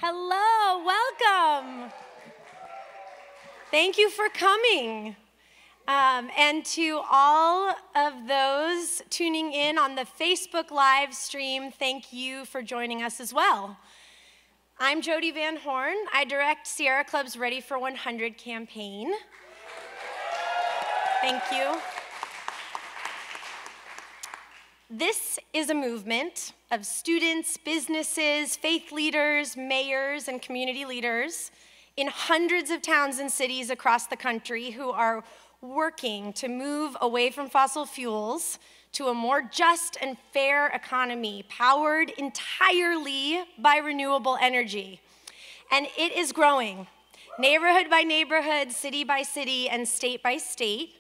Hello, welcome. Thank you for coming. And to all of those tuning in on the Facebook live stream, thank you for joining us as well. I'm Jodie Van Horn. I direct Sierra Club's Ready for 100 campaign. Thank you. This is a movement of students, businesses, faith leaders, mayors, and community leaders in hundreds of towns and cities across the country who are working to move away from fossil fuels to a more just and fair economy powered entirely by renewable energy. And it is growing, neighborhood by neighborhood, city by city, and state by state.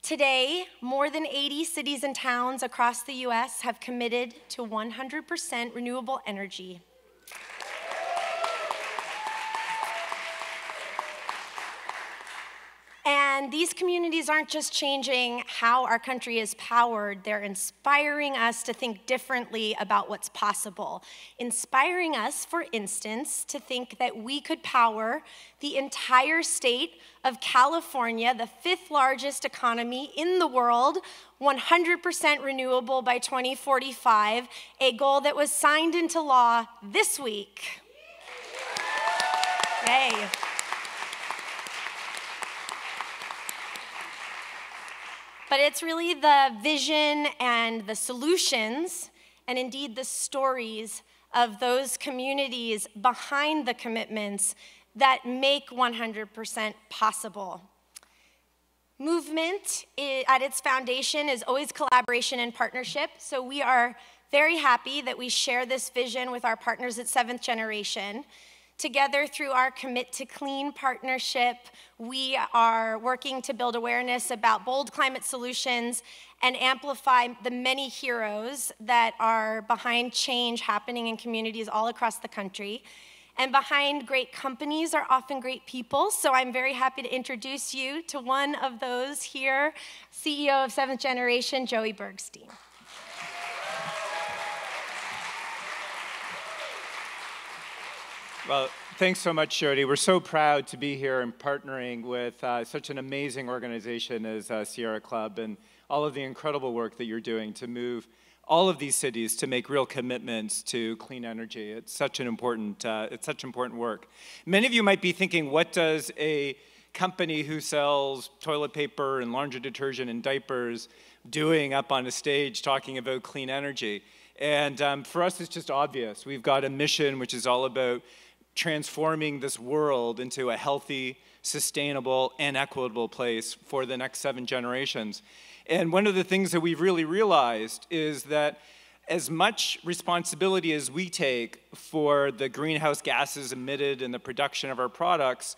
Today, more than 80 cities and towns across the US have committed to 100% renewable energy. And these communities aren't just changing how our country is powered, they're inspiring us to think differently about what's possible. Inspiring us, for instance, to think that we could power the entire state of California, the 5th largest economy in the world, 100% renewable by 2045, a goal that was signed into law this week. Yay. But it's really the vision and the solutions, and indeed the stories of those communities behind the commitments that make 100% possible. Movement at its foundation is always collaboration and partnership, so we are very happy that we share this vision with our partners at 7th Generation. Together, through our Commit to Clean partnership, we are working to build awareness about bold climate solutions and amplify the many heroes that are behind change happening in communities all across the country. And behind great companies are often great people, so I'm very happy to introduce you to one of those here, CEO of 7th Generation, Joey Bergstein. Well, thanks so much, Jodie. We're so proud to be here and partnering with such an amazing organization as Sierra Club and all of the incredible work that you're doing to move all of these cities to make real commitments to clean energy. It's such important work. Many of you might be thinking, what does a company who sells toilet paper and laundry detergent and diapers doing up on a stage talking about clean energy? And for us, it's just obvious. We've got a mission which is all about transforming this world into a healthy, sustainable, and equitable place for the next 7 generations. And one of the things that we've really realized is that as much responsibility as we take for the greenhouse gases emitted in the production of our products,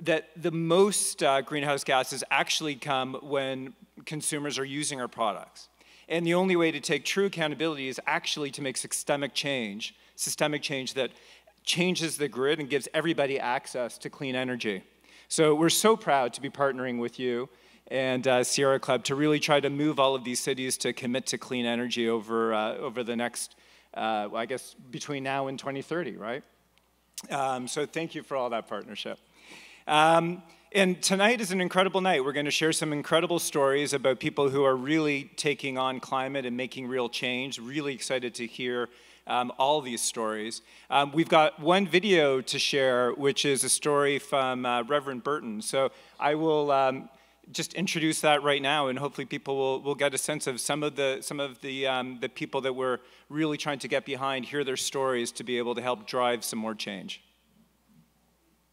that the most greenhouse gases actually come when consumers are using our products. And the only way to take true accountability is actually to make systemic change that changes the grid and gives everybody access to clean energy. So we're so proud to be partnering with you and Sierra Club to really try to move all of these cities to commit to clean energy over the next, I guess, between now and 2030, right? So thank you for all that partnership. And tonight is an incredible night. We're going to share some incredible stories about people who are really taking on climate and making real change. Really excited to hear all these stories. We've got one video to share, which is a story from Reverend Burton. So I will just introduce that right now, and hopefully people will get a sense of some of the people that we're really trying to get behind, hear their stories to be able to help drive some more change.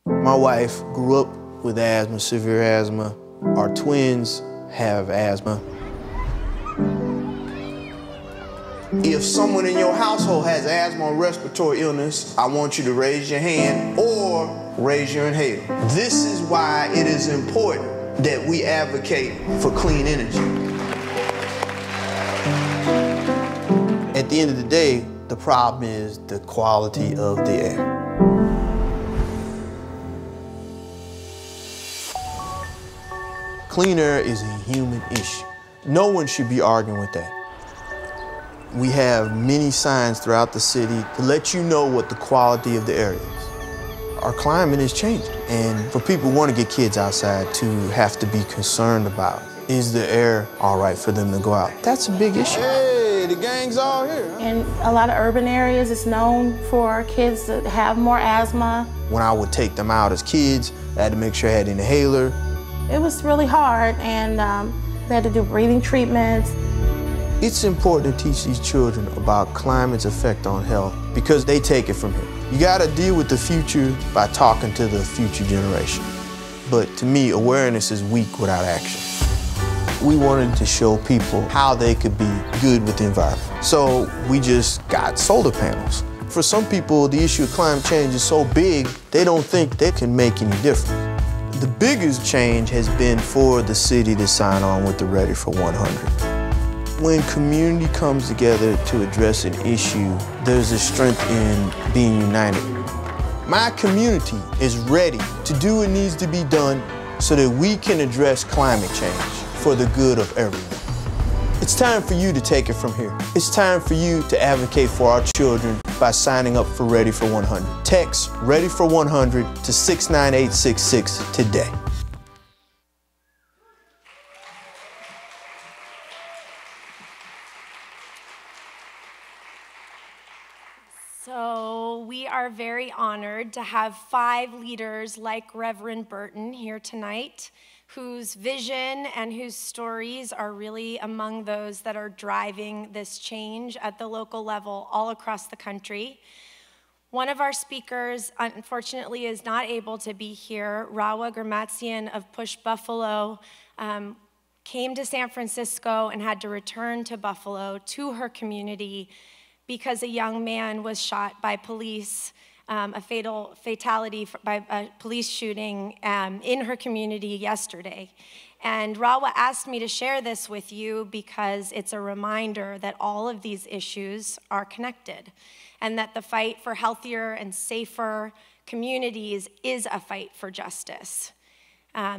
My wife grew up with asthma, severe asthma. Our twins have asthma. If someone in your household has asthma or respiratory illness, I want you to raise your hand or raise your inhaler. This is why it is important that we advocate for clean energy. At the end of the day, the problem is the quality of the air. Clean air is a human issue. No one should be arguing with that. We have many signs throughout the city to let you know what the quality of the area is. Our climate is changing, and for people who want to get kids outside to have to be concerned about, is the air all right for them to go out? That's a big issue. Hey, the gang's all here. In a lot of urban areas, it's known for kids to have more asthma. When I would take them out as kids, I had to make sure I had an inhaler. It was really hard, and they had to do breathing treatments. It's important to teach these children about climate's effect on health because they take it from here. You gotta deal with the future by talking to the future generation. But to me, awareness is weak without action. We wanted to show people how they could be good with the environment. So we just got solar panels. For some people, the issue of climate change is so big, they don't think they can make any difference. The biggest change has been for the city to sign on with the Ready for 100. When community comes together to address an issue, there's a strength in being united. My community is ready to do what needs to be done so that we can address climate change for the good of everyone. It's time for you to take it from here. It's time for you to advocate for our children by signing up for Ready for 100. Text Ready for 100 to 69866 today. So we are very honored to have 5 leaders like Reverend Burton here tonight, whose vision and whose stories are really among those that are driving this change at the local level all across the country. One of our speakers, unfortunately, is not able to be here. Rawa Gurmatsian of Push Buffalo came to San Francisco and had to return to Buffalo to her community because a young man was shot by police, a fatality by a police shooting in her community yesterday. And Rawa asked me to share this with you because it's a reminder that all of these issues are connected and that the fight for healthier and safer communities is a fight for justice.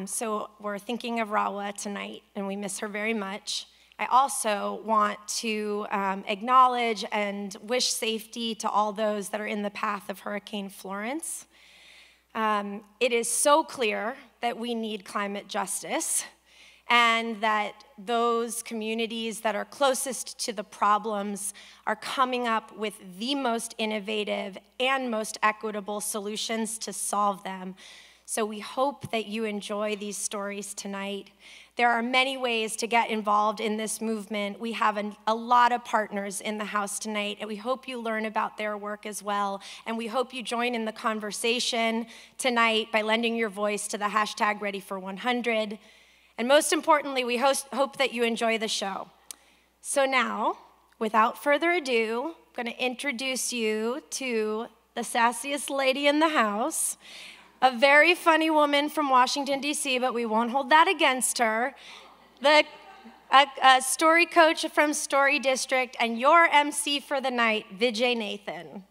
So we're thinking of Rawa tonight, and we miss her very much. I also want to acknowledge and wish safety to all those that are in the path of Hurricane Florence. It is so clear that we need climate justice and that those communities that are closest to the problems are coming up with the most innovative and most equitable solutions to solve them. So we hope that you enjoy these stories tonight. There are many ways to get involved in this movement. We have a lot of partners in the house tonight, and we hope you learn about their work as well. And we hope you join in the conversation tonight by lending your voice to the hashtag #Ready4100. And most importantly, we hope that you enjoy the show. So now, without further ado, I'm going to introduce you to the sassiest lady in the house, a very funny woman from Washington, D.C., but we won't hold that against her. A story coach from Story District, and your MC for the night, Vijai Nathan.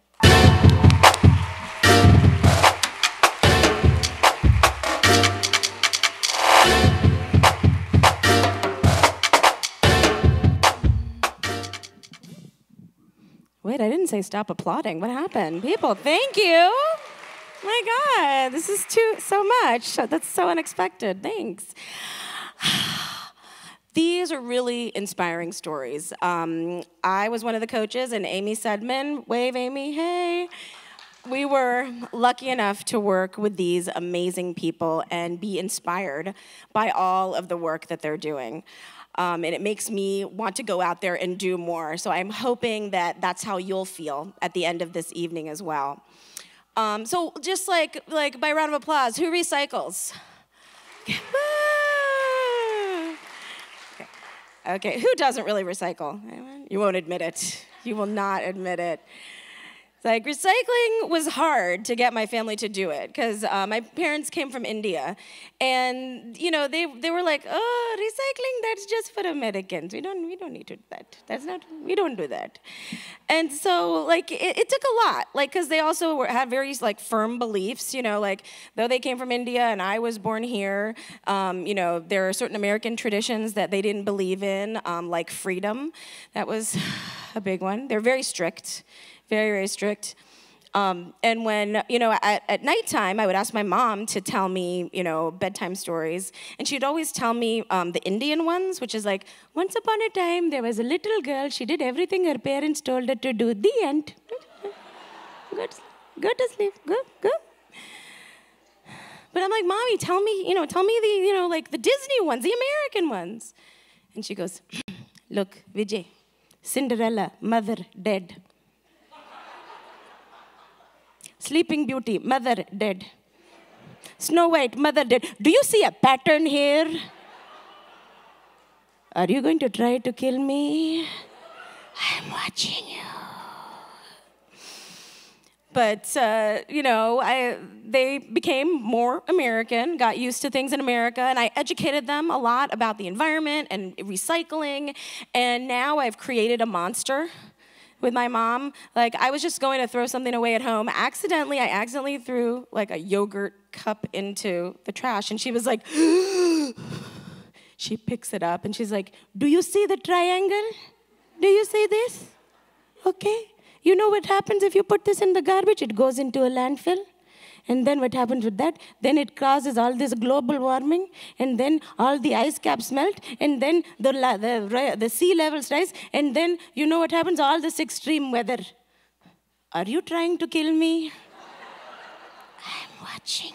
Wait, I didn't say stop applauding. What happened? People, thank you. My God, this is so much. That's so unexpected. Thanks. These are really inspiring stories. I was one of the coaches, and Amy Sedman, wave Amy, hey. We were lucky enough to work with these amazing people and be inspired by all of the work that they're doing. And it makes me want to go out there and do more. So I'm hoping that that's how you'll feel at the end of this evening as well. So just like by round of applause, who recycles? Okay, who doesn't really recycle? You won't admit it. You will not admit it. Like, recycling was hard to get my family to do it because my parents came from India, and you know they were like, oh, recycling, that's just for Americans. We don't need to do that. We don't do that. And so like it took a lot, like because they also had very like firm beliefs, you know, like though they came from India and I was born here, you know, there are certain American traditions that they didn't believe in, like freedom. That was a big one. They're very strict, very, very strict. And when, at nighttime, I would ask my mom to tell me, bedtime stories. And she'd always tell me the Indian ones, which is like, once upon a time, there was a little girl. She did everything her parents told her to do. The end. Go to sleep. Go. But I'm like, Mommy, tell me the, like the Disney ones, the American ones. And she goes, look, Vijay, Cinderella, mother, dead. Sleeping Beauty, mother, dead. Snow White, mother, dead. Do you see a pattern here? Are you going to try to kill me? I'm watching you. But, they became more American, got used to things in America, and I educated them a lot about the environment and recycling, and now I've created a monster with my mom. Like, I was just going to throw something away at home. I accidentally threw, like, a yogurt cup into the trash, and she was like, she picks it up, and she's like, do you see the triangle? Do you see this? Okay. You know what happens if you put this in the garbage? It goes into a landfill. And then what happens with that? Then it causes all this global warming, and then all the ice caps melt, and then the sea levels rise, and then you know what happens? All this extreme weather. Are you trying to kill me? I'm watching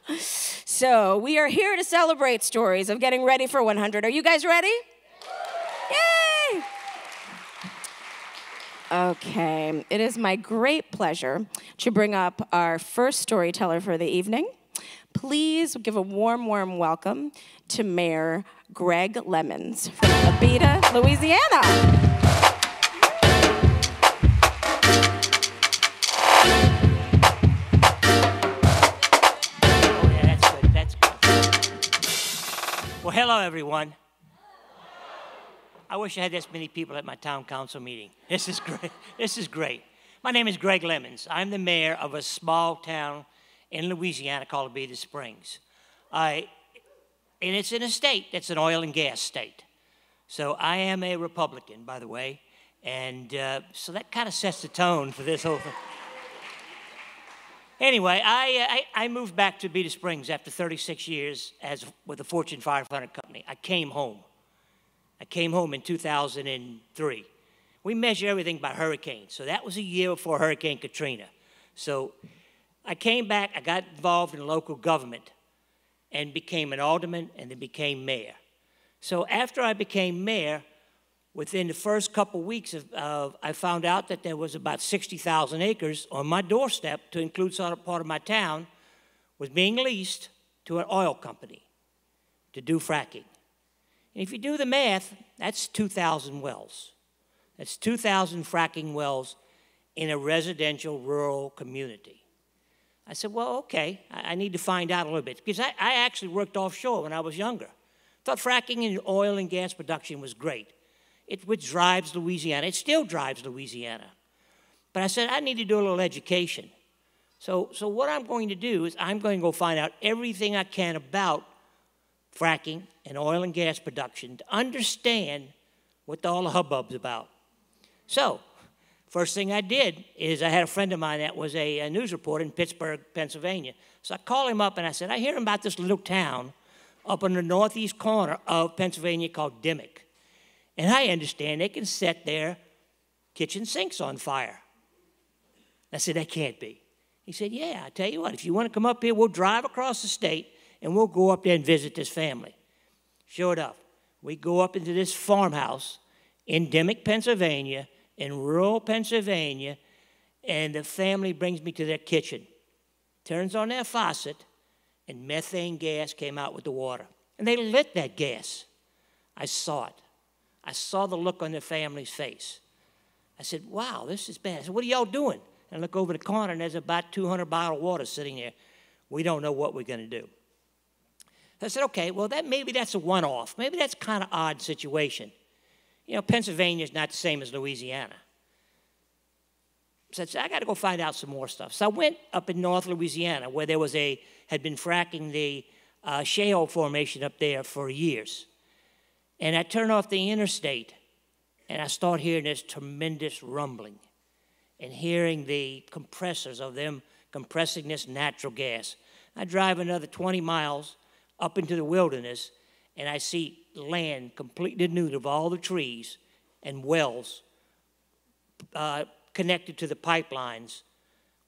you. So we are here to celebrate stories of getting ready for 100. Are you guys ready? Yay! Okay, it is my great pleasure to bring up our first storyteller for the evening. Please give a warm, warm welcome to Mayor Greg Lemons from Abita, Louisiana. Oh, yeah, that's good. Well, hello, everyone. I wish I had this many people at my town council meeting. This is great. This is great. My name is Greg Lemons. I'm the mayor of a small town in Louisiana called Abita Springs. And it's in a state that's an oil and gas state. So I am a Republican, by the way. And so that kind of sets the tone for this whole thing. Anyway, I moved back to Abita Springs after 36 years with the Fortune 500 company. I came home. I came home in 2003. We measure everything by hurricanes. So that was a year before Hurricane Katrina. So I came back, I got involved in local government and became an alderman and then became mayor. So after I became mayor, within the first couple weeks I found out that there was about 60,000 acres on my doorstep, to include sort of part of my town, was being leased to an oil company to do fracking. And if you do the math, that's 2,000 wells. That's 2,000 fracking wells in a residential rural community. I said, well, okay, I need to find out a little bit. Because I actually worked offshore when I was younger. Thought fracking in oil and gas production was great. Which drives Louisiana. It still drives Louisiana. But I said, I need to do a little education. So what I'm going to do is I'm going to go find out everything I can about fracking and oil and gas production to understand what all the hubbub's about. So, first thing I did is I had a friend of mine that was a news reporter in Pittsburgh, Pennsylvania. So I called him up and I said, I hear about this little town up in the northeast corner of Pennsylvania called Dimmock. And I understand they can set their kitchen sinks on fire. I said, that can't be. He said, yeah, I tell you what, if you want to come up here, we'll drive across the state and we'll go up there and visit this family. Sure enough, we go up into this farmhouse in Dimmock, Pennsylvania, in rural Pennsylvania, and the family brings me to their kitchen, turns on their faucet, and methane gas came out with the water. And they lit that gas. I saw it. I saw the look on their family's face. I said, wow, this is bad. I said, what are y'all doing? And I look over the corner, and there's about 200 bottled water sitting there. We don't know what we're going to do. I said, okay, well, maybe that's a one-off. Maybe that's kind of odd situation. You know, Pennsylvania is not the same as Louisiana. So I said, I got to go find out some more stuff. So I went up in North Louisiana where there was had been fracking the shale formation up there for years. And I turned off the interstate and I start hearing this tremendous rumbling and hearing the compressors of them compressing this natural gas. I drive another 20 miles up into the wilderness, and I see land completely denuded of all the trees and wells connected to the pipelines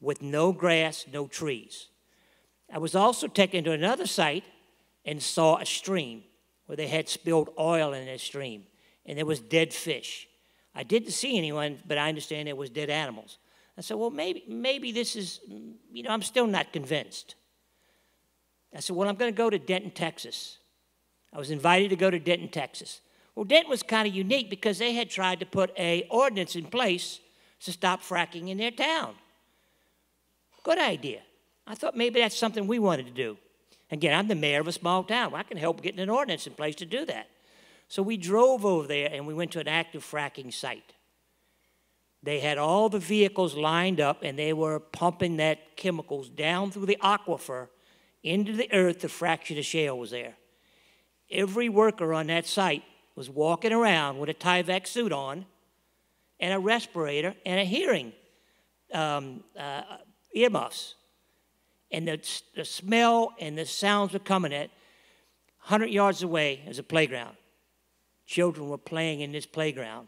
with no grass, no trees. I was also taken to another site and saw a stream where they had spilled oil in that stream, and there was dead fish. I didn't see anyone, but I understand there was dead animals. I said, well, maybe this is, I'm still not convinced. I said, well, I'm going to go to Denton, Texas. I was invited to go to Denton, Texas. Well, Denton was kind of unique because they had tried to put an ordinance in place to stop fracking in their town. Good idea. I thought maybe that's something we wanted to do. Again, I'm the mayor of a small town. I can help getting an ordinance in place to do that. So we drove over there, and we went to an active fracking site. They had all the vehicles lined up, and they were pumping that chemicals down through the aquifer into the earth. The fraction of shale was there. Every worker on that site was walking around with a Tyvek suit on and a respirator and a hearing earmuffs. And the smell and the sounds were coming at 100 yards away is a playground. Children were playing in this playground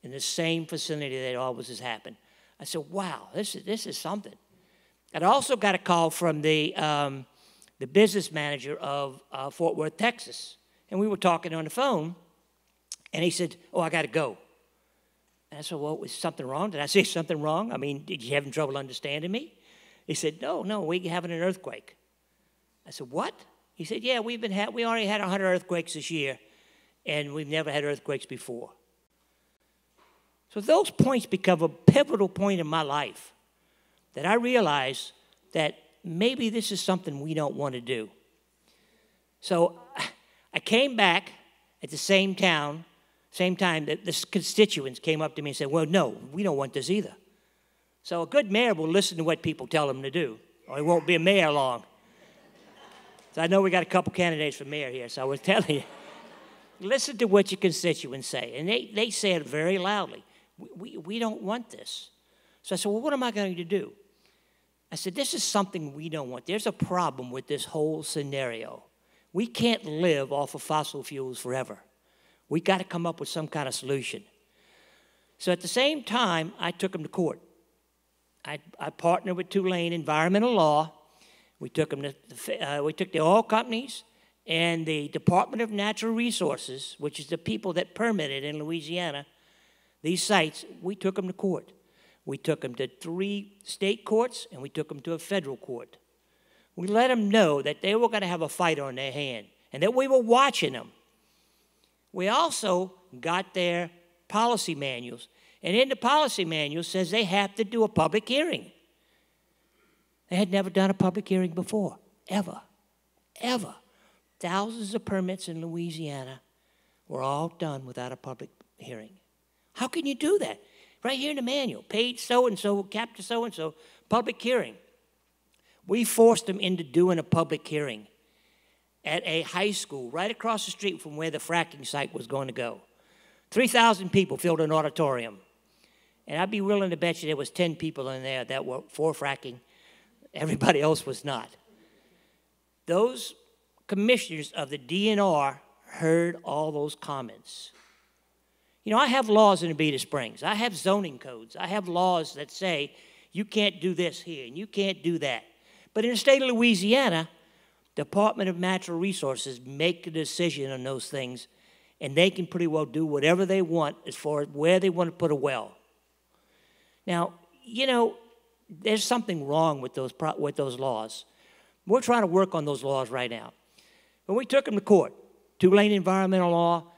in the same vicinity that always has happened. I said, wow, this is something. I'd also got a call from the business manager of Fort Worth, Texas. And we were talking on the phone, and he said, oh, I got to go. And I said, well, was something wrong? Did I say something wrong? I mean, did you have trouble understanding me? He said, no, we're having an earthquake. I said, what? He said, yeah, we already had 100 earthquakes this year, and we've never had earthquakes before. So those points become a pivotal point in my life that I realized that maybe this is something we don't want to do. So I came back at the same time that the constituents came up to me and said, well, no, we don't want this either. So a good mayor will listen to what people tell him to do, or he won't be a mayor long. So I know we got a couple candidates for mayor here, so I was telling you, listen to what your constituents say. And they say it very loudly. We don't want this. So I said, well, what am I going to do? I said, this is something we don't want. There's a problem with this whole scenario. We can't live off of fossil fuels forever. We got to come up with some kind of solution. So at the same time, I took them to court. I partnered with Tulane Environmental Law. We took the oil companies and the Department of Natural Resources, which is the people that permitted in Louisiana these sites. We took them to court. We took them to 3 state courts, and we took them to a federal court. We let them know that they were going to have a fight on their hand and that we were watching them. We also got their policy manuals. And in the policy manual says they have to do a public hearing. They had never done a public hearing before, ever. Thousands of permits in Louisiana were all done without a public hearing. How can you do that? Right here in the manual, page so-and-so, chapter so-and-so, public hearing. We forced them into doing a public hearing at a high school right across the street from where the fracking site was going to go. 3,000 people filled an auditorium. And I'd be willing to bet you there was 10 people in there that were for fracking. Everybody else was not. Those commissioners of the DNR heard all those comments. I have laws in Abita Springs. I have zoning codes. I have laws that say you can't do this here and you can't do that. But in the state of Louisiana, Department of Natural Resources make a decision on those things, and they can pretty well do whatever they want as far as where they want to put a well. Now, there's something wrong with those laws. We're trying to work on those laws right now. When we took them to court, Tulane Environmental Law,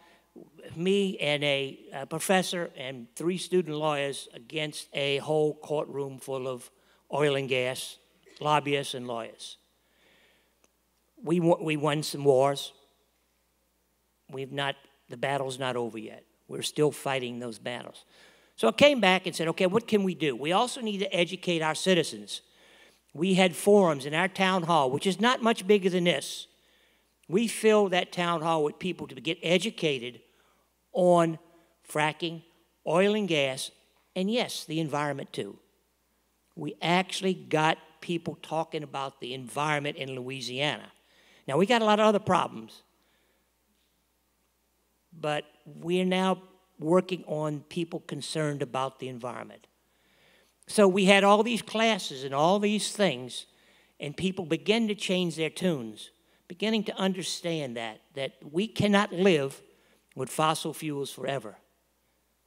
me and a professor and 3 student lawyers against a whole courtroom full of oil and gas lobbyists and lawyers. We won some wars. The battle's not over yet. We're still fighting those battles. So I came back and said, okay, what can we do? We also need to educate our citizens. We had forums in our town hall, which is not much bigger than this. We filled that town hall with people to get educated on fracking, oil and gas, and yes, the environment too. We actually got people talking about the environment in Louisiana. Now, we got a lot of other problems, but we're now working on people concerned about the environment. So we had all these classes and all these things, and people began to change their tunes, beginning to understand that we cannot live with fossil fuels forever.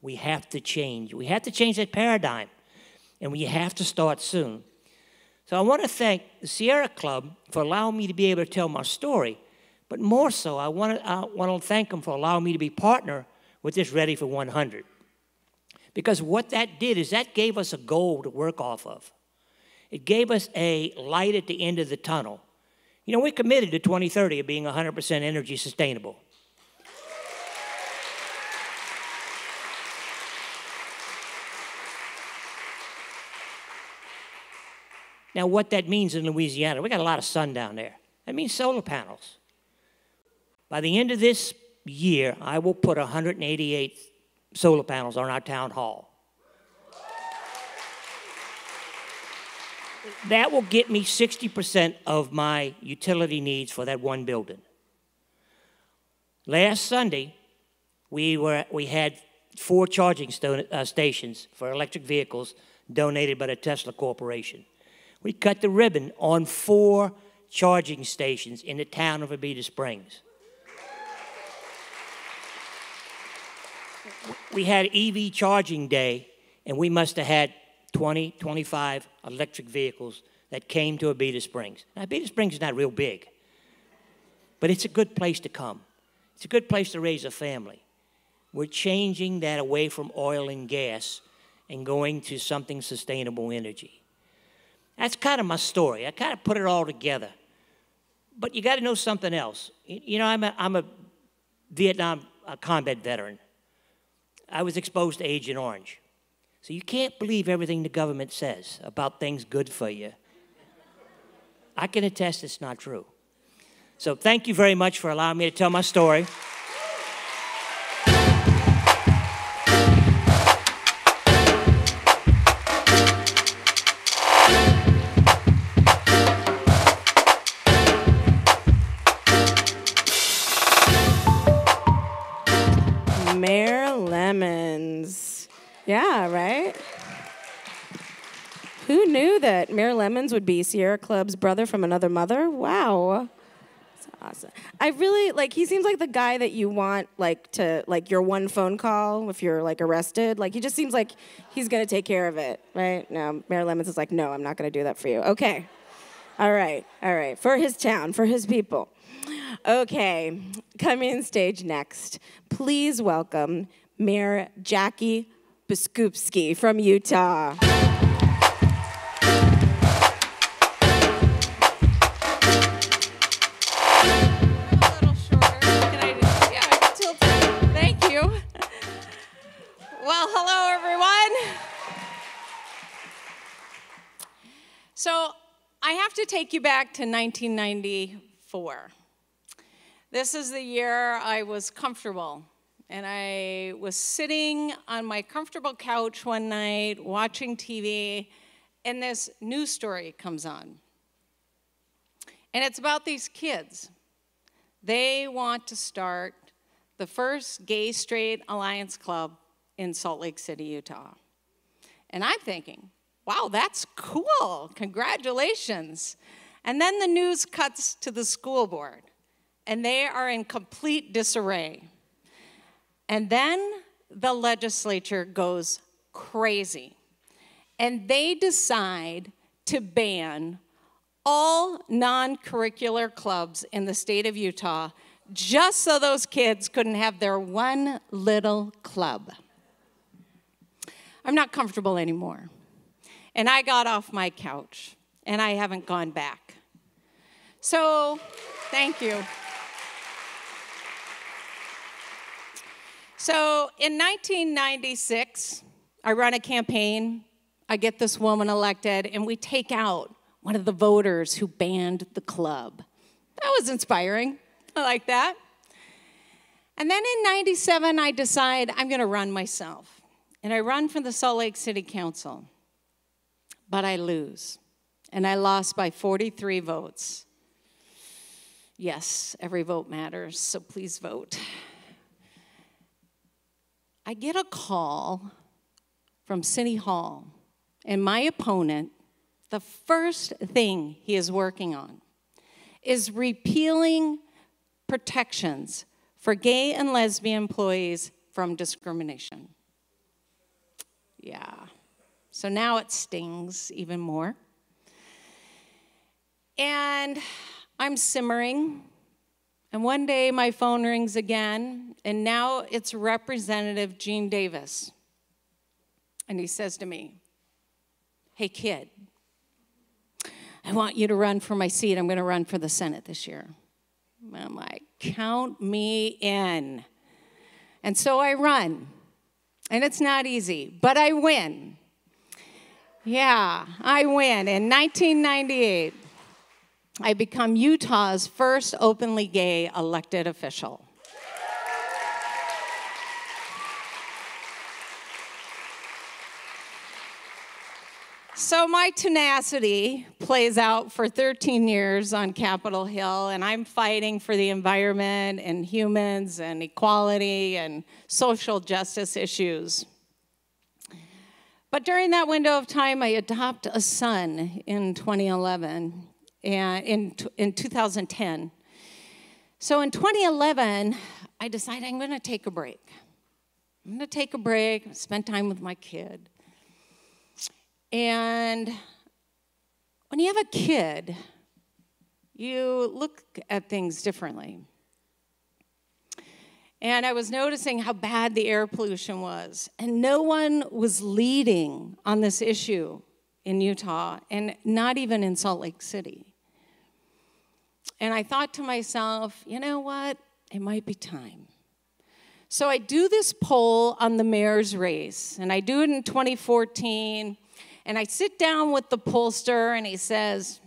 We have to change. We have to change that paradigm, and we have to start soon. So I want to thank the Sierra Club for allowing me to be able to tell my story, but more so, I want to thank them for allowing me to be partner with this Ready for 100. Because what that did is that gave us a goal to work off of. It gave us a light at the end of the tunnel. You know, we're committed to 2030 of being 100% energy sustainable. Now, what that means in Louisiana, we got a lot of sun down there. That means solar panels. By the end of this year, I will put 188 solar panels on our town hall. That will get me 60% of my utility needs for that one building. Last Sunday, we had 4 charging stations for electric vehicles donated by the Tesla Corporation. We cut the ribbon on 4 charging stations in the town of Abita Springs. We had EV charging day, and we must have had 20, 25 electric vehicles that came to Abita Springs. Now, Abita Springs is not real big, but it's a good place to come. It's a good place to raise a family. We're changing that away from oil and gas and going to something sustainable energy. That's kind of my story. I kind of put it all together. But you got to know something else. You know, I'm a Vietnam combat veteran. I was exposed to Agent Orange. So you can't believe everything the government says about things good for you. I can attest it's not true. So thank you very much for allowing me to tell my story. Mayor Lemons. Yeah, right? Who knew that Mayor Lemons would be Sierra Club's brother from another mother? Wow. That's awesome. I really, he seems like the guy that you want, your one phone call if you're, arrested. He just seems like he's going to take care of it, right? No, Mayor Lemons is like, no, I'm not going to do that for you. Okay. All right. For his town, for his people. Okay, coming on stage next, please welcome Mayor Jackie Biskupski from Utah. A little shorter. I can tilt it. Thank you. Well, hello, everyone. So I have to take you back to 1994. This is the year I was comfortable, and I was sitting on my comfortable couch one night watching TV, and this news story comes on. And it's about these kids. They want to start the first gay-straight alliance club in Salt Lake City, Utah. And I'm thinking, wow, that's cool, congratulations. And then the news cuts to the school board. And they are in complete disarray. And then the legislature goes crazy. And they decide to ban all non-curricular clubs in the state of Utah just so those kids couldn't have their one little club. I'm not comfortable anymore. And I got off my couch, and I haven't gone back. So, thank you. So in 1996, I run a campaign, I get this woman elected, and we take out one of the voters who banned the club. That was inspiring. I like that. And then in 97, I decide I'm going to run myself. And I run for the Salt Lake City Council. But I lose. And I lost by 43 votes. Yes, every vote matters, so please vote. I get a call from City Hall, and my opponent, the first thing he is working on is repealing protections for gay and lesbian employees from discrimination. Yeah, so now it stings even more. And I'm simmering, and one day my phone rings again, and now it's Representative Gene Davis. And he says to me, "Hey kid, I want you to run for my seat. I'm going to run for the Senate this year." I'm like, count me in. And so I run. And it's not easy, but I win. Yeah, I win. In 1998, I become Utah's first openly gay elected official. So my tenacity plays out for 13 years on Capitol Hill, and I'm fighting for the environment and humans and equality and social justice issues. But during that window of time, I adopt a son in 2011, and in 2010. So in 2011, I decided I'm going to take a break. I'm going to take a break, spend time with my kid. And when you have a kid, you look at things differently. And I was noticing how bad the air pollution was. And no one was leading on this issue in Utah, and not even in Salt Lake City. And I thought to myself, you know what? It might be time. So I do this poll on the mayor's race, and I do it in 2014. And I sit down with the pollster, and he says,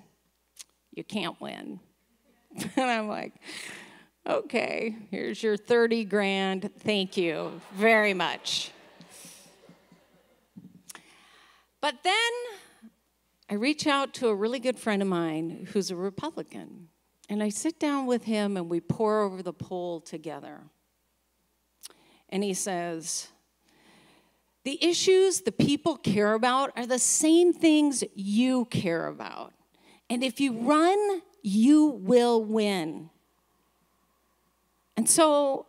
"You can't win." And I'm like, okay, here's your 30 grand. Thank you very much. But then I reach out to a really good friend of mine who's a Republican. And I sit down with him, and we pore over the poll together. And he says, "The issues the people care about are the same things you care about. And if you run, you will win." And so,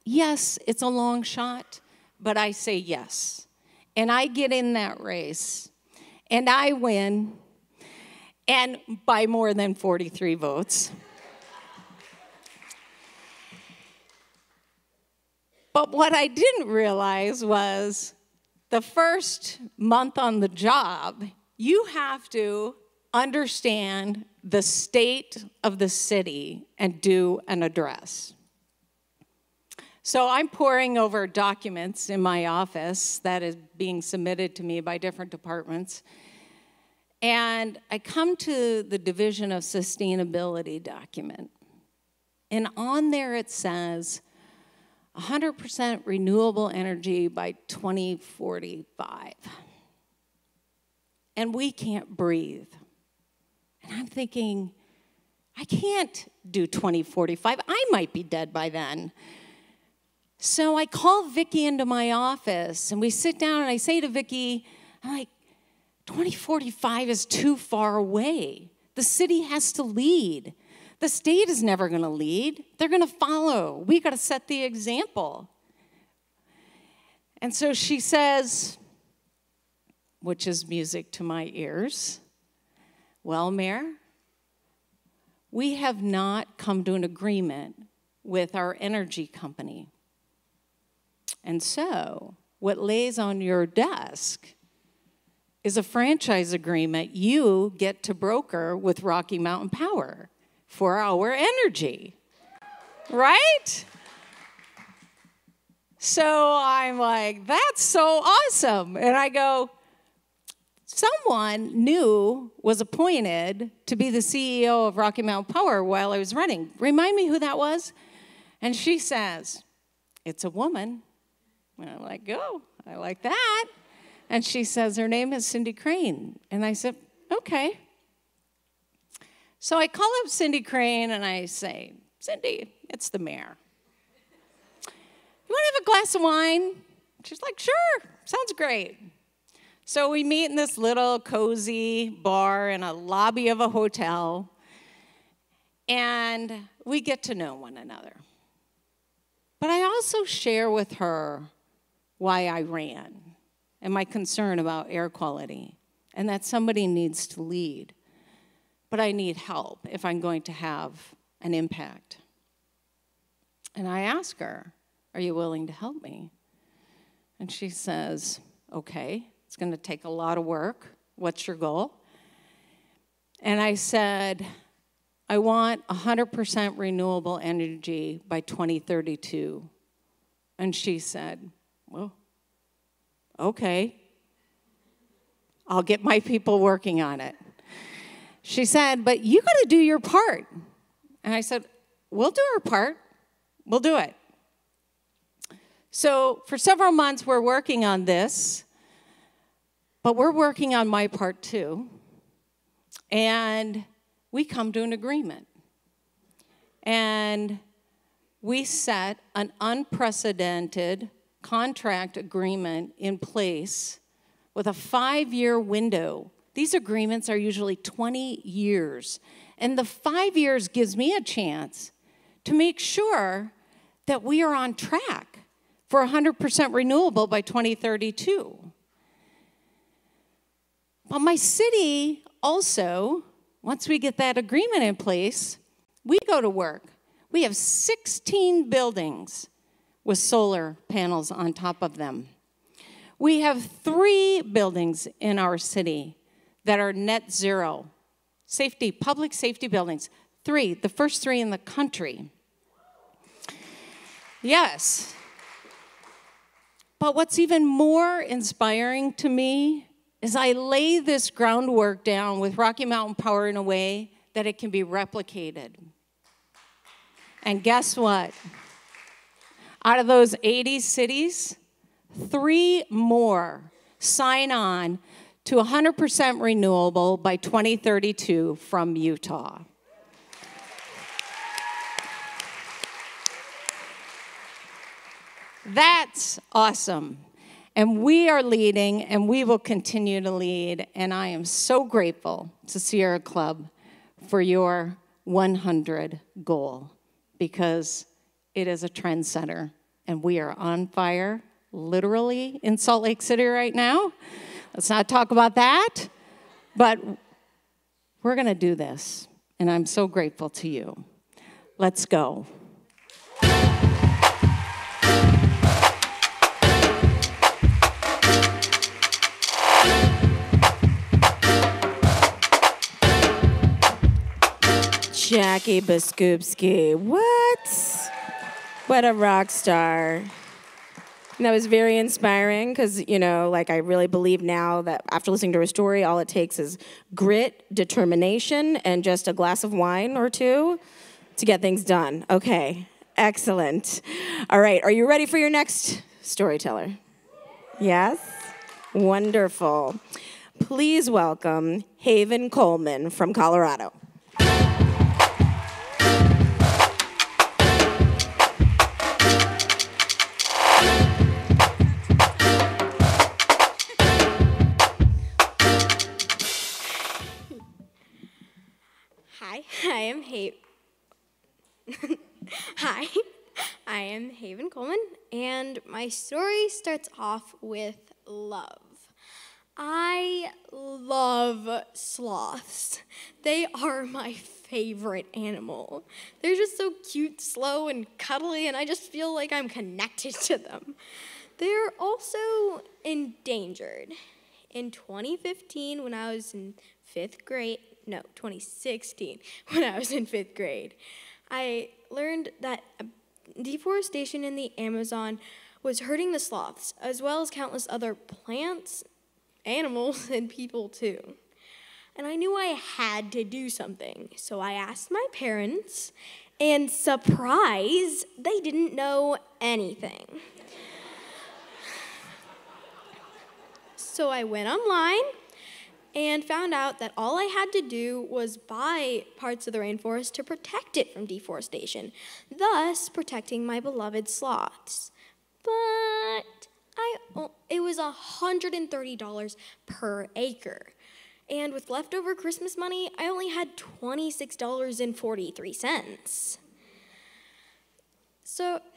yes, it's a long shot, but I say yes. And I get in that race, and I win, and by more than 43 votes. But what I didn't realize was, the first month on the job, you have to understand the state of the city and do an address. So I'm poring over documents in my office that is being submitted to me by different departments. And I come to the Division of Sustainability document. And on there it says, 100% renewable energy by 2045. And we can't breathe. And I'm thinking, I can't do 2045. I might be dead by then. So I call Vicki into my office, and we sit down, and I say to Vicki, I'm like, 2045 is too far away. The city has to lead. The state is never going to lead. They're going to follow. We got to set the example. And so she says, which is music to my ears, "Well, Mayor, we have not come to an agreement with our energy company. And so what lays on your desk is a franchise agreement you get to broker with Rocky Mountain Power for our energy." Right? So I'm like, that's so awesome. And I go, someone new was appointed to be the CEO of Rocky Mountain Power while I was running. Remind me who that was? And she says, it's a woman. And I'm like, oh, I like that. And she says, her name is Cindy Crane. And I said, okay. So I call up Cindy Crane and I say, Cindy, it's the mayor. You want to have a glass of wine? She's like, sure, sounds great. So we meet in this little cozy bar in a lobby of a hotel, and we get to know one another. But I also share with her why I ran and my concern about air quality, and that somebody needs to lead. But I need help if I'm going to have an impact. And I ask her, are you willing to help me? And she says, okay, it's going to take a lot of work. What's your goal? And I said, I want 100% renewable energy by 2032. And she said, well, okay, I'll get my people working on it. She said, but you got to do your part. And I said, we'll do our part. We'll do it. So for several months, we're working on this, but we're working on my part too. And we come to an agreement. And we set an unprecedented contract agreement in place with a 5-year window. These agreements are usually 20 years. And the 5 years gives me a chance to make sure that we are on track for 100% renewable by 2032. But my city also, once we get that agreement in place, we go to work. We have 16 buildings with solar panels on top of them. We have 3 buildings in our city that are net zero. Public safety buildings. 3, the first 3 in the country. Yes. But what's even more inspiring to me is I lay this groundwork down with Rocky Mountain Power in a way that it can be replicated. And guess what? Out of those 80 cities, 3 more sign on to 100% renewable by 2032 from Utah. That's awesome. And we are leading, and we will continue to lead. And I am so grateful to Sierra Club for your 100 goal, because it is a trendsetter. And we are on fire, literally, in Salt Lake City right now. Let's not talk about that. But we're going to do this. And I'm so grateful to you. Let's go. Jackie Biskupski. What a rock star. And that was very inspiring because, you know, like I really believe now that after listening to her story, all it takes is grit, determination, and just a glass of wine or 2 to get things done. Okay, excellent. All right, are you ready for your next storyteller? Yes? Wonderful. Please welcome Haven Coleman from Colorado. Hi, I am Haven Coleman, and my story starts off with love. I love sloths. They are my favorite animal. They're just so cute, slow, and cuddly, and I just feel like I'm connected to them. They're also endangered. In 2015, when I was in 5th grade, 2016, when I was in 5th grade, I learned that deforestation in the Amazon was hurting the sloths, as well as countless other plants, animals, and people too. And I knew I had to do something, so I asked my parents, And surprise, they didn't know anything. So I went online and found out that all I had to do was buy parts of the rainforest to protect it from deforestation, thus protecting my beloved sloths. But it was $130 per acre. And with leftover Christmas money, I only had $26.43.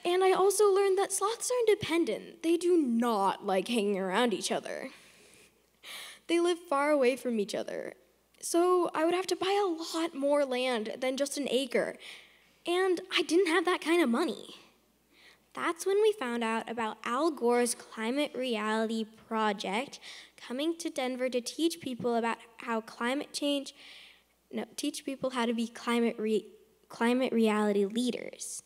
And I also learned that sloths are independent. They do not like hanging around each other. They live far away from each other. So I would have to buy a lot more land than just an acre. And I didn't have that kind of money. That's when we found out about Al Gore's Climate Reality Project coming to Denver to teach people about how teach people how to be climate reality leaders.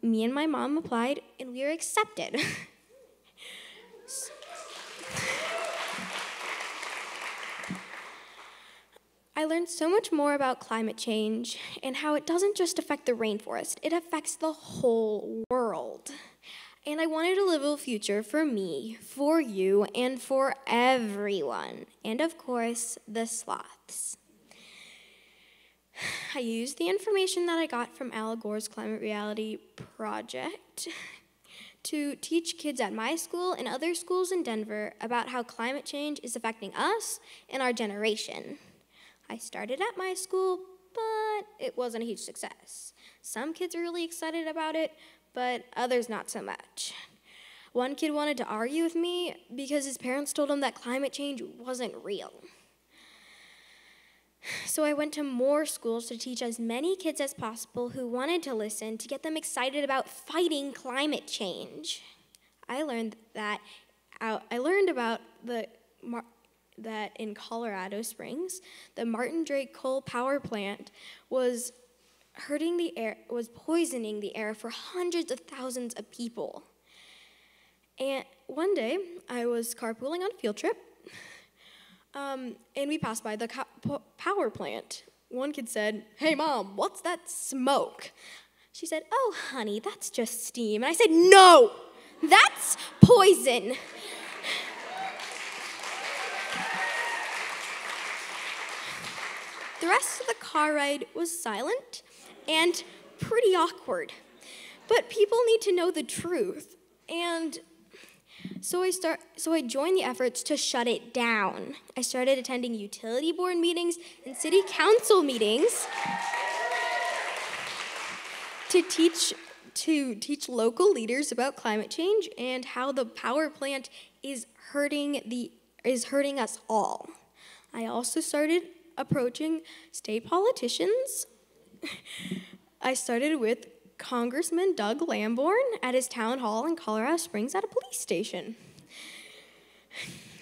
Me and my mom applied, and we were accepted. I learned so much more about climate change and how it doesn't just affect the rainforest, it affects the whole world. And I wanted a livable future for me, for you, and for everyone. And of course, the sloths. I used the information that I got from Al Gore's Climate Reality Project to teach kids at my school and other schools in Denver about how climate change is affecting us and our generation. I started at my school, but it wasn't a huge success. Some kids are really excited about it, but others not so much. One kid wanted to argue with me because his parents told him that climate change wasn't real. So I went to more schools to teach as many kids as possible who wanted to listen to get them excited about fighting climate change. I learned that in Colorado Springs, the Martin Drake coal power plant was poisoning the air for hundreds of thousands of people. And one day, I was carpooling on a field trip, and we passed by the power plant. One kid said, "Hey, Mom, what's that smoke?" She said, "Oh, honey, that's just steam." And I said, "No, that's poison." The rest of the car ride was silent and pretty awkward. But people need to know the truth. And so I joined the efforts to shut it down. I started attending utility board meetings and city council meetings to teach local leaders about climate change and how the power plant is hurting us all. I also started approaching state politicians. I started with Congressman Doug Lamborn at his town hall in Colorado Springs at a police station.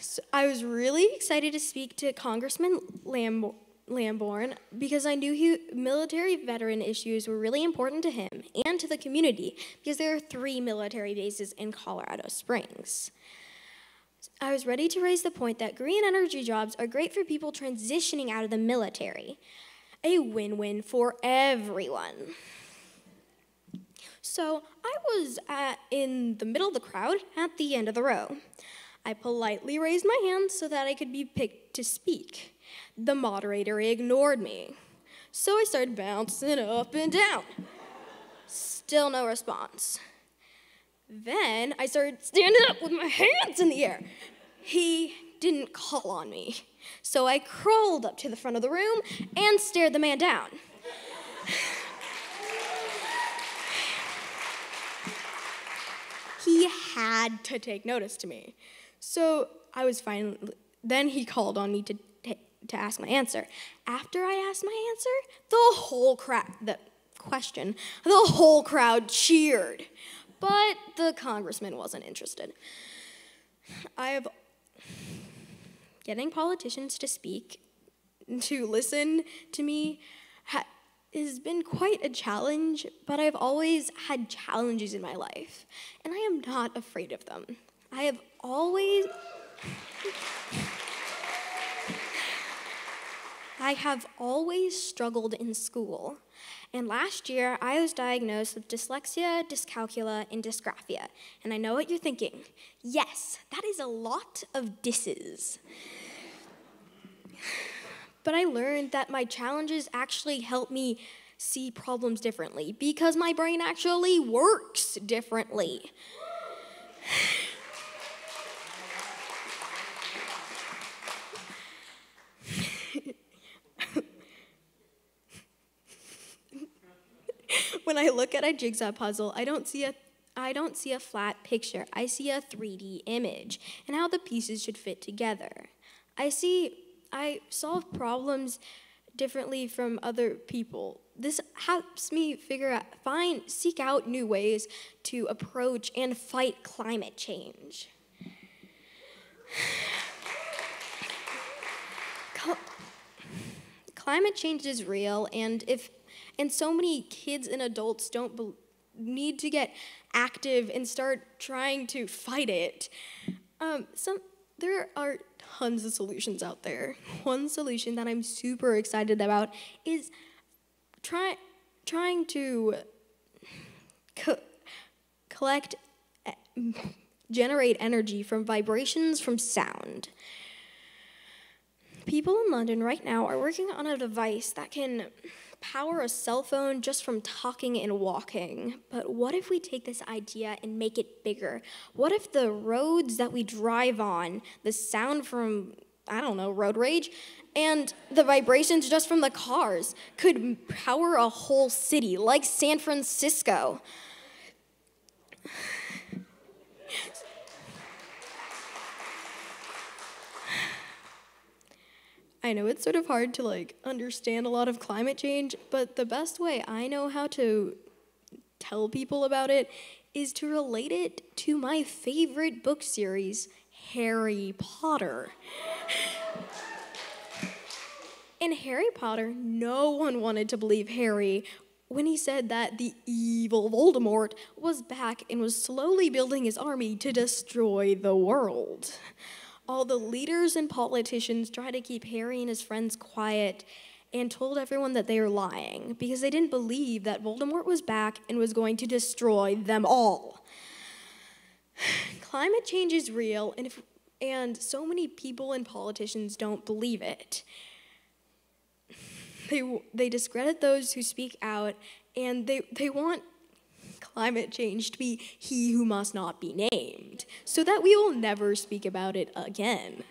So I was really excited to speak to Congressman Lamborn because I knew military veteran issues were really important to him and to the community because there are 3 military bases in Colorado Springs. I was ready to raise the point that green energy jobs are great for people transitioning out of the military. A win-win for everyone. So I was in the middle of the crowd at the end of the row. I politely raised my hand so that I could be picked to speak. The moderator ignored me. So I started bouncing up and down. Still no response. Then I started standing up with my hands in the air. He didn't call on me. So I crawled up to the front of the room and stared the man down. He had to take notice to me. So then he called on me to ask my answer. After I asked my answer, the whole crowd cheered. But the congressman wasn't interested. Getting politicians to speak, to listen to me, has been quite a challenge, but I've always had challenges in my life, and I am not afraid of them. I have always struggled in school, And last year, I was diagnosed with dyslexia, dyscalculia, and dysgraphia. And I know what you're thinking. Yes, that is a lot of disses. But I learned that my challenges actually help me see problems differently because my brain actually works differently. When I look at a jigsaw puzzle, I don't see a flat picture. I see a 3D image and how the pieces should fit together. I solve problems differently from other people. This helps me seek out new ways to approach and fight climate change. Climate change is real, and so many kids and adults need to get active and start trying to fight it. There are tons of solutions out there. One solution that I'm super excited about is trying to generate energy from vibrations from sound. People in London right now are working on a device that can power a cell phone just from talking and walking. But what if we take this idea and make it bigger? What if the roads that we drive on, the sound from, road rage, and the vibrations just from the cars could power a whole city, like San Francisco? I know it's sort of hard to understand a lot of climate change, but the best way I know how to tell people about it is to relate it to my favorite book series, Harry Potter. In Harry Potter, no one wanted to believe Harry when he said that the evil Voldemort was back and was slowly building his army to destroy the world. All the leaders and politicians tried to keep Harry and his friends quiet and told everyone that they were lying because they didn't believe that Voldemort was back and was going to destroy them all. Climate change is real, and so many people and politicians don't believe it. They discredit those who speak out, and they want climate change to be he who must not be named, so that we will never speak about it again.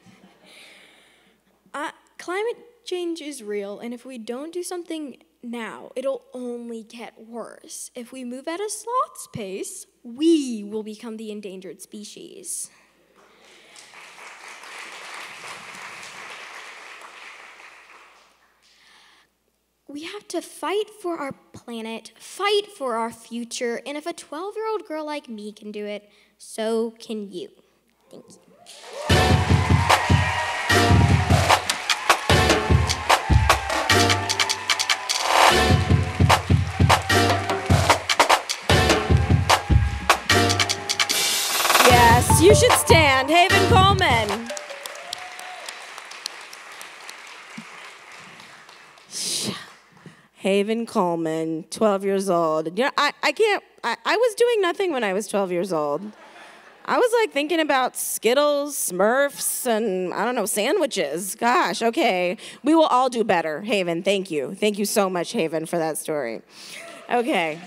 Climate change is real, and if we don't do something now, it'll only get worse. If we move at a sloth's pace, we will become the endangered species. We have to fight for our planet, fight for our future, and if a 12-year-old girl like me can do it, so can you. Thank you. Yes, you should stand. Haven Coleman. Haven Coleman, 12 years old. I was doing nothing when I was 12 years old. I was thinking about Skittles, Smurfs, and sandwiches. Gosh, okay. We will all do better. Haven, thank you. Thank you so much, Haven, for that story. Okay.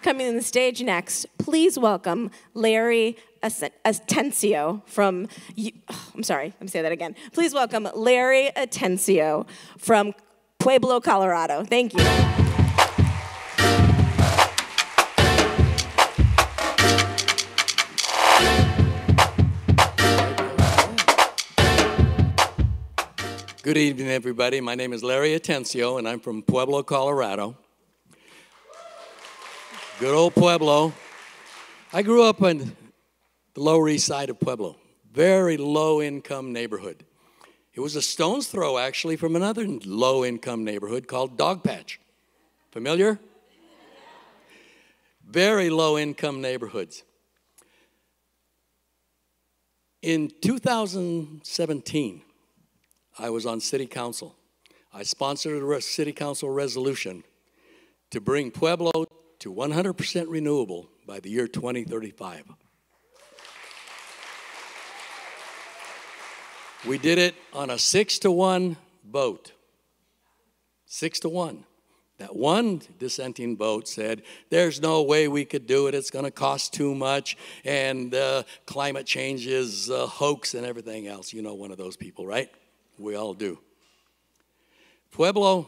Coming on the stage next, please welcome Larry Atencio from, let me say that again. Please welcome Larry Atencio from Pueblo, Colorado. Thank you. Good evening, everybody. My name is Larry Atencio, and I'm from Pueblo, Colorado. Good old Pueblo. I grew up on the Lower East Side of Pueblo, very low-income neighborhood. It was a stone's throw, actually, from another low-income neighborhood called Dogpatch. Familiar? Very low-income neighborhoods. In 2017, I was on city council. I sponsored a city council resolution to bring Pueblo to 100% renewable by the year 2035. We did it on a 6-to-1 vote. 6-to-1. That one dissenting vote said, there's no way we could do it, it's going to cost too much, and climate change is a hoax and everything else. You know one of those people, right? We all do. Pueblo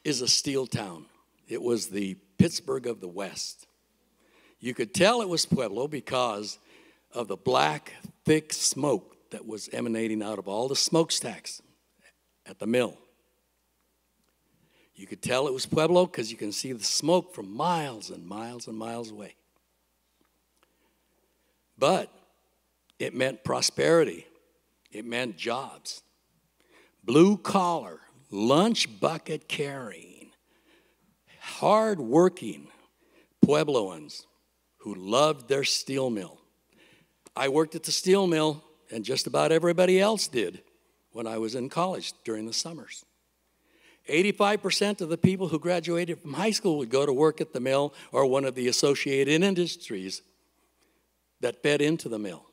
is a steel town. It was the Pittsburgh of the West. You could tell it was Pueblo because of the black, thick smoke that was emanating out of all the smokestacks at the mill. You could tell it was Pueblo because you can see the smoke from miles and miles and miles away. But it meant prosperity. It meant jobs. Blue collar, lunch bucket carrying, hard-working Puebloans who loved their steel mill. I worked at the steel mill, and just about everybody else did when I was in college during the summers. 85% of the people who graduated from high school would go to work at the mill or one of the associated industries that fed into the mill.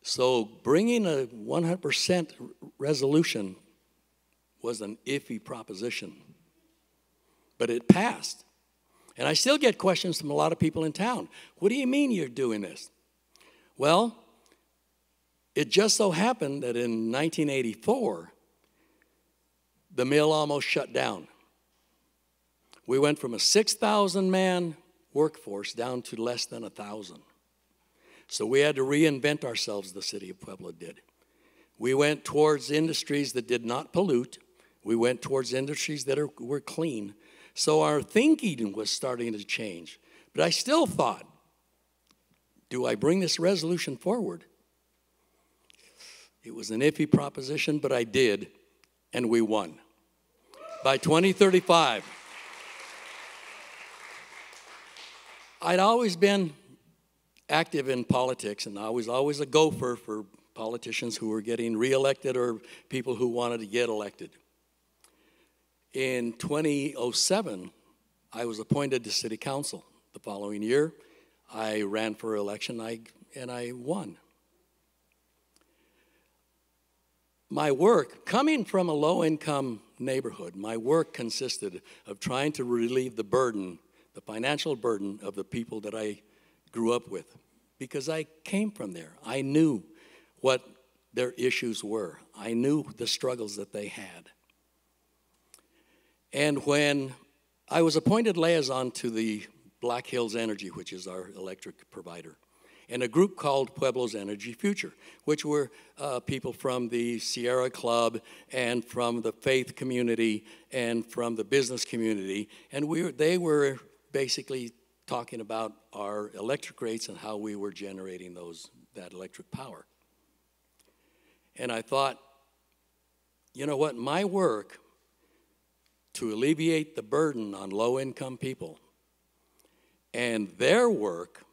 So bringing a 100% resolution was an iffy proposition, but it passed. And I still get questions from a lot of people in town. What do you mean you're doing this? Well, it just so happened that in 1984, the mill almost shut down. We went from a 6,000-man workforce down to less than 1,000. So we had to reinvent ourselves, the city of Pueblo did. We went towards industries that did not pollute. We went towards industries that were clean. So our thinking was starting to change. But I still thought, do I bring this resolution forward? It was an iffy proposition, but I did, and we won. By 2035, I'd always been active in politics, and I was always a gopher for politicians who were getting reelected or people who wanted to get elected. In 2007, I was appointed to city council. The following year, I ran for election and I won. My work, coming from a low-income neighborhood, my work consisted of trying to relieve the burden, the financial burden of the people that I grew up with, because I came from there. I knew what their issues were. I knew the struggles that they had. And when I was appointed liaison to the Black Hills Energy, which is our electric provider, and a group called Pueblo's Energy Future, which were people from the Sierra Club and from the faith community and from the business community. And they were basically talking about our electric rates and how we were generating that electric power. And I thought, you know what, my work to alleviate the burden on low-income people and their work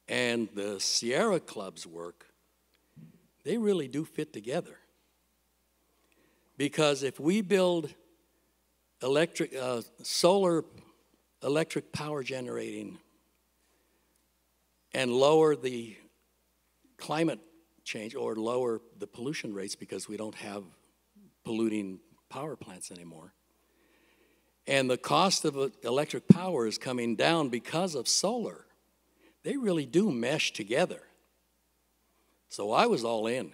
and the Sierra Club's work, they really do fit together. Because if we build solar electric power generating and lower the climate change or lower the pollution rates because we don't have polluting power plants anymore, and the cost of electric power is coming down because of solar, they really do mesh together. So I was all in.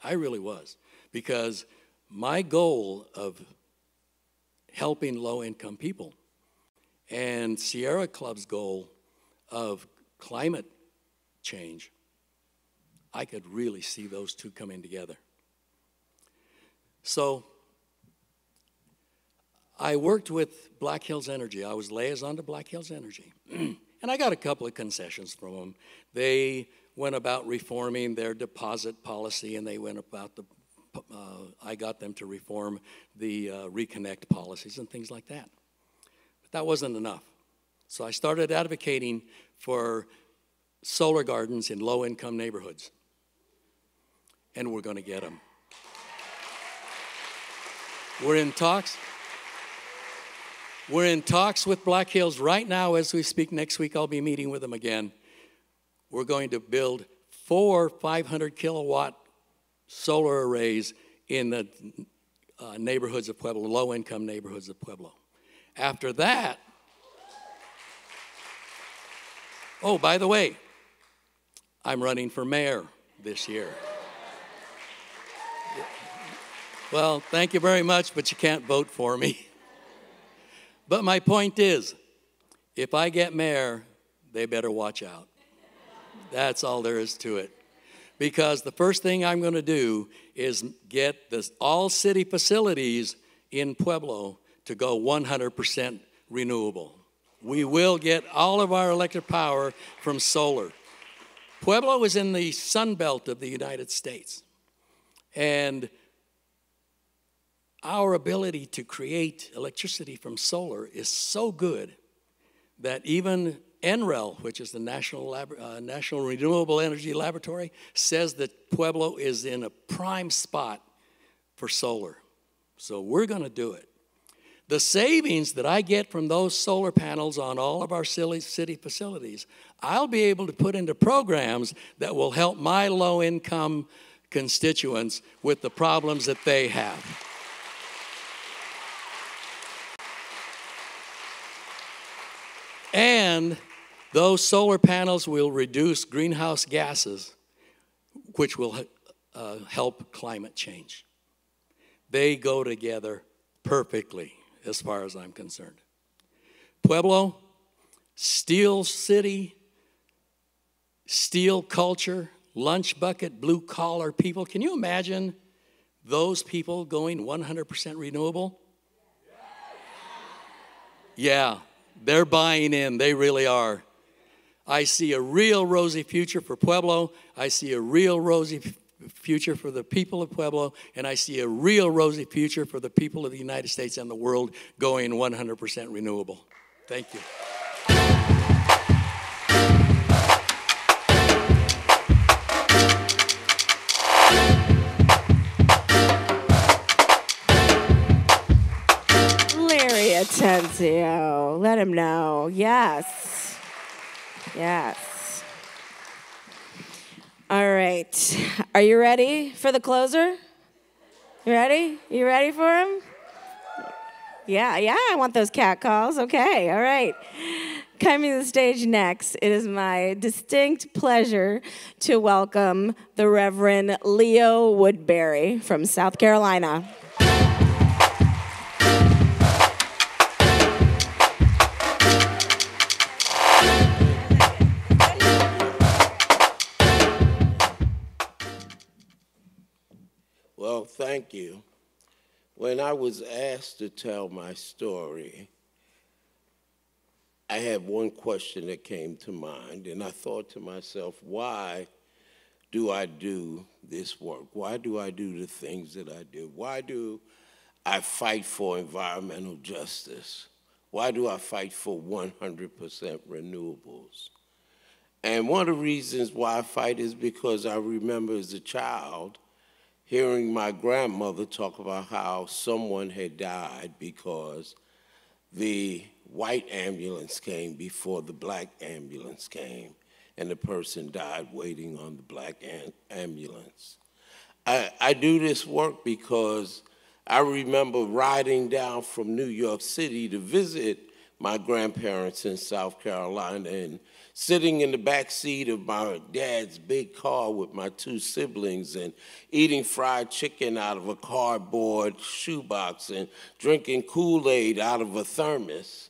I really was. Because my goal of helping low-income people and Sierra Club's goal of climate change, I could really see those two coming together. So I worked with Black Hills Energy. I was liaison to Black Hills Energy. And I got a couple of concessions from them. They went about reforming their deposit policy, and they went about I got them to reform the reconnect policies and things like that. But that wasn't enough. So I started advocating for solar gardens in low-income neighborhoods. and we're going to get them. We're in talks. We're in talks with Black Hills right now as we speak. Next week I'll be meeting with them again. We're going to build 4 500-kilowatt solar arrays in the neighborhoods of Pueblo, low-income neighborhoods of Pueblo. After that, oh, by the way, I'm running for mayor this year. Well, thank you very much, but you can't vote for me. But my point is, if I get mayor, they better watch out. That's all there is to it. Because the first thing I'm going to do is get all city facilities in Pueblo to go 100% renewable. We will get all of our electric power from solar. Pueblo is in the Sun Belt of the United States. And our ability to create electricity from solar is so good that even NREL, which is the National Renewable Energy Laboratory, says that Pueblo is in a prime spot for solar. So we're going to do it. The savings that I get from those solar panels on all of our city facilities, I'll be able to put into programs that will help my low-income constituents with the problems that they have. And those solar panels will reduce greenhouse gases, which will help climate change. They go together perfectly, as far as I'm concerned. Pueblo, steel city, steel culture, lunch bucket, blue collar people. Can you imagine those people going 100% renewable? Yeah. They're buying in. They really are. I see a real rosy future for Pueblo. I see a real rosy future for the people of Pueblo. And I see a real rosy future for the people of the United States and the world going 100% renewable. Thank you. Atencio, let him know. Yes. Yes. All right. Are you ready for the closer? You ready? You ready for him? Yeah, I want those cat calls. Okay, all right. Coming to the stage next, it is my distinct pleasure to welcome the Reverend Leo Woodberry from South Carolina. Well, thank you. When I was asked to tell my story, I had one question that came to mind, and I thought to myself, why do I do this work? Why do I do the things that I do? Why do I fight for environmental justice? Why do I fight for 100% renewables? And one of the reasons why I fight is because I remember as a child hearing my grandmother talk about how someone had died because the white ambulance came before the black ambulance came, and the person died waiting on the black ambulance. I do this work because I remember riding down from New York City to visit my grandparents in South Carolina and sitting in the back seat of my dad's big car with my two siblings and eating fried chicken out of a cardboard shoebox and drinking Kool-Aid out of a thermos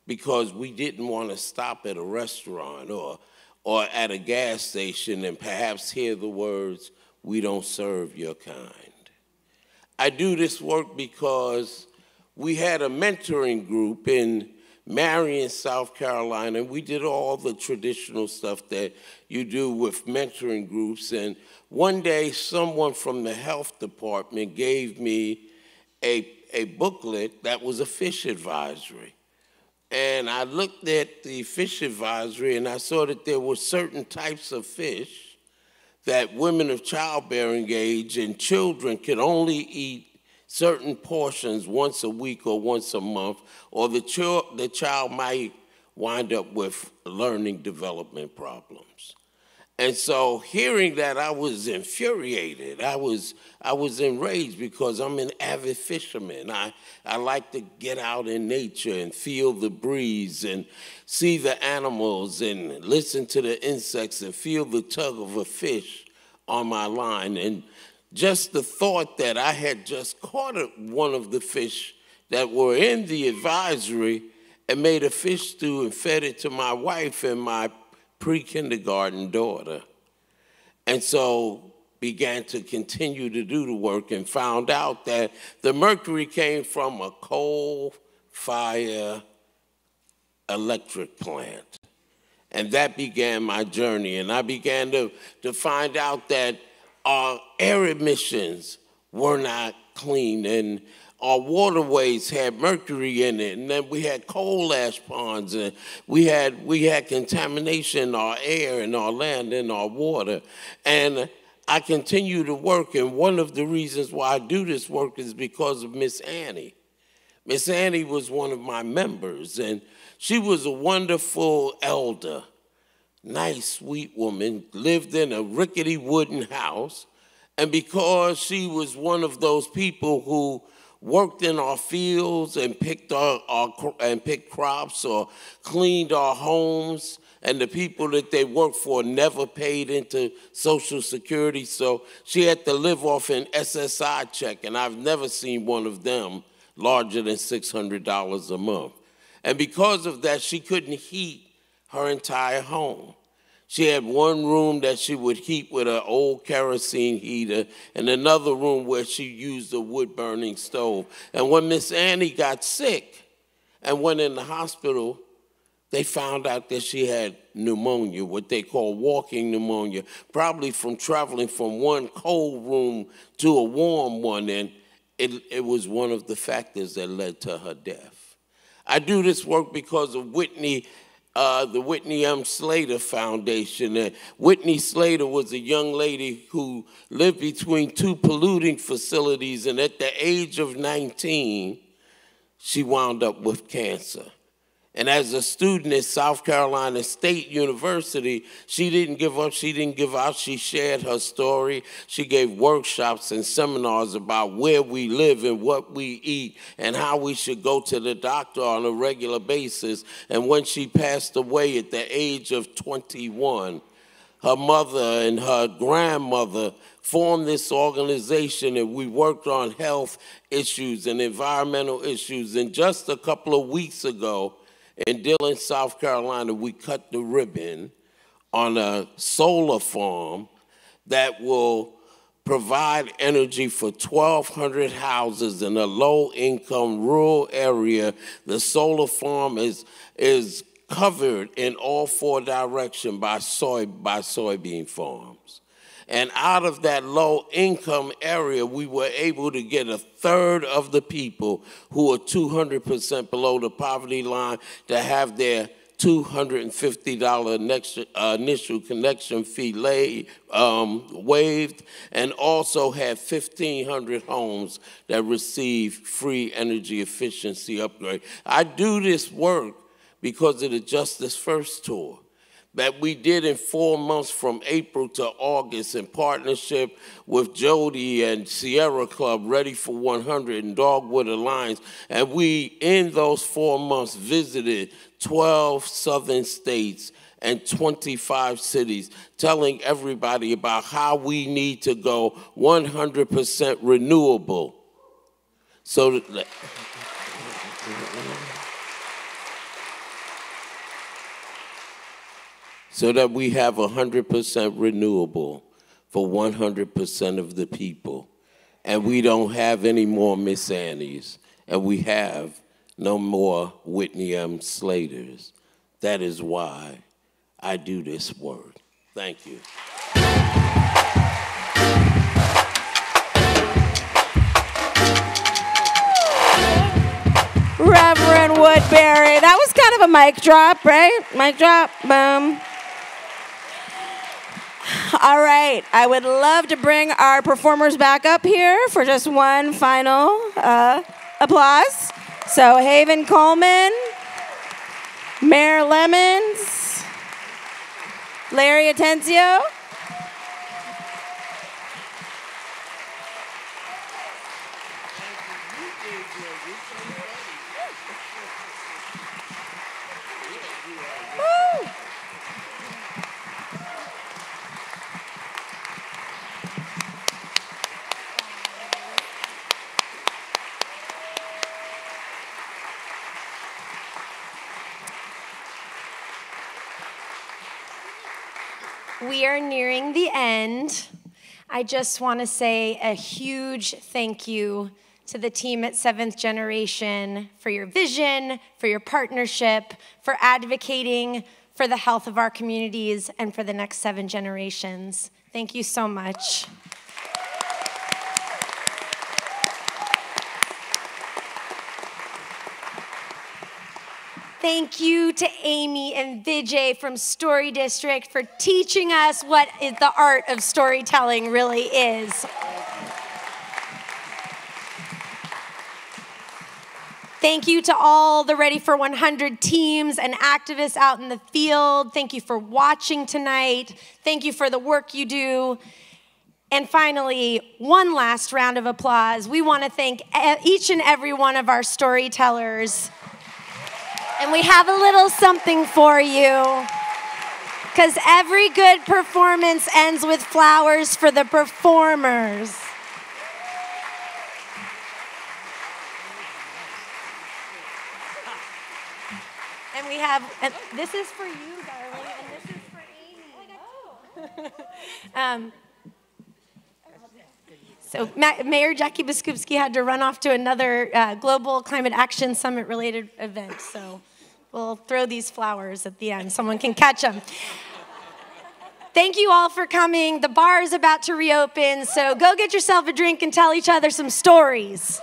because we didn't want to stop at a restaurant or at a gas station and perhaps hear the words, "We don't serve your kind." I do this work because we had a mentoring group in Marion, South Carolina. We did all the traditional stuff that you do with mentoring groups. And one day, someone from the health department gave me a booklet that was a fish advisory. And I looked at the fish advisory, and I saw that there were certain types of fish that women of childbearing age and children could only eat certain portions once a week or once a month, or the child might wind up with learning development problems. And so hearing that, I was infuriated. I was enraged because I'm an avid fisherman. I like to get out in nature and feel the breeze and see the animals and listen to the insects and feel the tug of a fish on my line. And just the thought that I had just caught one of the fish that were in the advisory and made a fish stew and fed it to my wife and my pre-kindergarten daughter. And so began to continue to do the work and found out that the mercury came from a coal-fire electric plant. And that began my journey. And I began to find out that our air emissions were not clean, and our waterways had mercury in it, and then we had coal ash ponds, and we had contamination in our air and our land and our water. And I continue to work, and one of the reasons why I do this work is because of Miss Annie. Miss Annie was one of my members, and she was a wonderful elder, nice, sweet woman, lived in a rickety wooden house, and because she was one of those people who worked in our fields and picked picked crops or cleaned our homes, and the people that they worked for never paid into Social Security, so she had to live off an SSI check, and I've never seen one of them larger than $600 a month. And because of that, she couldn't heat her entire home. She had one room that she would heat with an old kerosene heater and another room where she used a wood-burning stove. And when Miss Annie got sick and went in the hospital, they found out that she had pneumonia, what they call walking pneumonia, probably from traveling from one cold room to a warm one, and it was one of the factors that led to her death. I do this work because of the Whitney M. Slater Foundation. And Whitney Slater was a young lady who lived between two polluting facilities, and at the age of 19, she wound up with cancer. And as a student at South Carolina State University, she didn't give up, she didn't give out. She shared her story. She gave workshops and seminars about where we live and what we eat and how we should go to the doctor on a regular basis. And when she passed away at the age of 21, her mother and her grandmother formed this organization, and we worked on health issues and environmental issues. And just a couple of weeks ago, in Dillon, South Carolina, we cut the ribbon on a solar farm that will provide energy for 1,200 houses in a low-income rural area. The solar farm is covered in all four directions by soybean farms. And out of that low-income area, we were able to get a third of the people who are 200% below the poverty line to have their $250 initial connection fee waived, and also had 1,500 homes that receive free energy efficiency upgrade. I do this work because of the Justice First Tour that we did in 4 months from April to August in partnership with Jodie and Sierra Club, Ready for 100, and Dogwood Alliance. And we, in those 4 months, visited 12 southern states and 25 cities, telling everybody about how we need to go 100% renewable. So that we have 100% renewable for 100% of the people. And we don't have any more Miss Annies, and we have no more Whitney M. Slaters. That is why I do this work. Thank you. Reverend Woodberry. That was kind of a mic drop, right? Mic drop, boom. All right, I would love to bring our performers back up here for just one final applause. So Haven Coleman, Mayor Lemons, Larry Atencio. We are nearing the end. I just want to say a huge thank you to the team at Seventh Generation for your vision, for your partnership, for advocating for the health of our communities and for the next 7 generations. Thank you so much. Thank you to Amy and Vijay from Story District for teaching us what the art of storytelling really is. Thank you to all the Ready for 100 teams and activists out in the field. Thank you for watching tonight. Thank you for the work you do. And finally, one last round of applause. We want to thank each and every one of our storytellers. And we have a little something for you, because every good performance ends with flowers for the performers. And we have, and this is for you, darling, and this is for Amy. So Mayor Jackie Biskupski had to run off to another Global Climate Action Summit related event. So we'll throw these flowers at the end. Someone can catch them. Thank you all for coming. The bar is about to reopen. So go get yourself a drink and tell each other some stories.